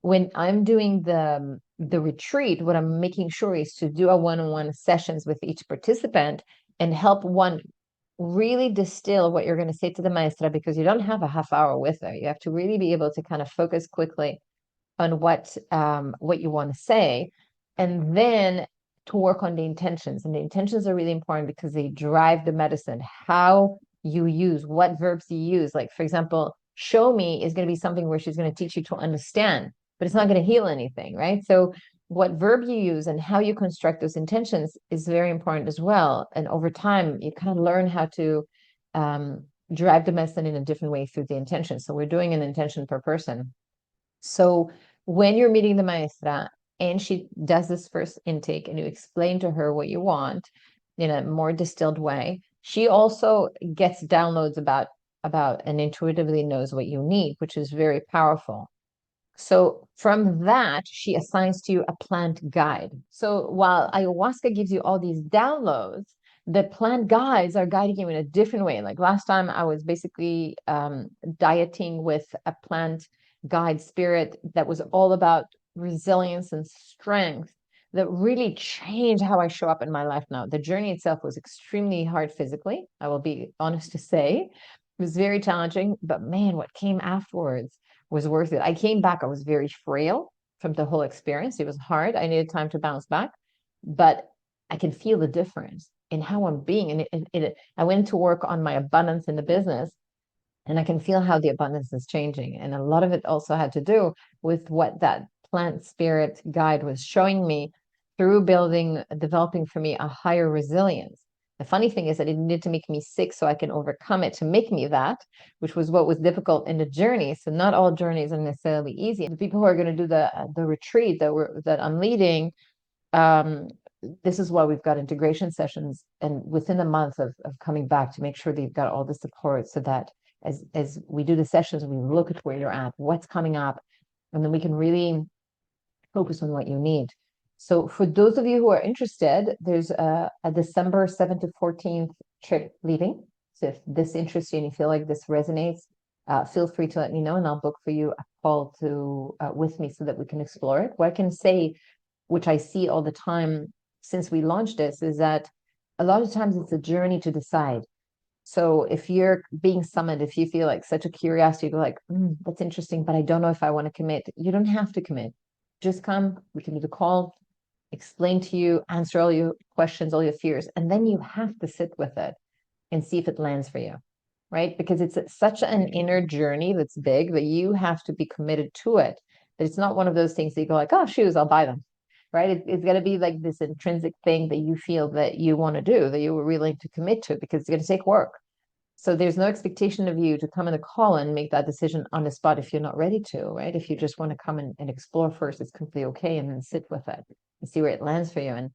when I'm doing the retreat, what I'm making sure is to do a one-on-one sessions with each participant and help one really distill what you're going to say to the maestra, because you don't have a half hour with her. You have to really be able to kind of focus quickly on what you want to say, and then to work on the intentions. And the intentions are really important because they drive the medicine. How you use, what verbs you use. Like, for example, show me is going to be something where she's going to teach you to understand, but it's not going to heal anything, right? So what verb you use and how you construct those intentions is very important as well. And over time, you kind of learn how to drive the medicine in a different way through the intention. So we're doing an intention per person. So when you're meeting the maestra and she does this first intake and you explain to her what you want in a more distilled way, she also gets downloads about and intuitively knows what you need, which is very powerful. So from that, she assigns to you a plant guide. So while ayahuasca gives you all these downloads, the plant guides are guiding you in a different way. Like last time, I was basically dieting with a plant guide spirit that was all about resilience and strength, that really changed how I show up in my life now. The journey itself was extremely hard physically, I will be honest to say. It was very challenging, but man, what came afterwards was worth it. I came back, I was very frail from the whole experience. It was hard. I needed time to bounce back, but I can feel the difference in how I'm being. And I went to work on my abundance in the business, and I can feel how the abundance is changing. And a lot of it also had to do with what that plant spirit guide was showing me through developing for me a higher resilience. The funny thing is that it needed to make me sick so I can overcome it to make me that, which was what was difficult in the journey. So not all journeys are necessarily easy. The people who are going to do the retreat that I'm leading, this is why we've got integration sessions, and within a month of coming back, to make sure that you've got all the support, so that as we do the sessions, we look at where you're at, what's coming up, and then we can really focus on what you need. So for those of you who are interested, there's a December 7th to 14th trip leaving. So if this interests you and you feel like this resonates, feel free to let me know, and I'll book for you a call with me so that we can explore it. What I can say, which I see all the time since we launched this, is that a lot of times it's a journey to decide. So if you're being summoned, if you feel like such a curiosity, you go like, that's interesting, but I don't know if I want to commit. You don't have to commit. Just come, we can do the call, explain to you, answer all your questions, all your fears, and then you have to sit with it and see if it lands for you, right? Because it's such an inner journey that's big that you have to be committed to it. That it's not one of those things that you go like, oh, shoes, I'll buy them, right? It's going to be like this intrinsic thing that you feel that you want to do, that you were willing to commit to, because it's going to take work. So there's no expectation of you to come in the call and make that decision on the spot if you're not ready to, right? If you just want to come and explore first, it's completely okay, and then sit with it and see where it lands for you. And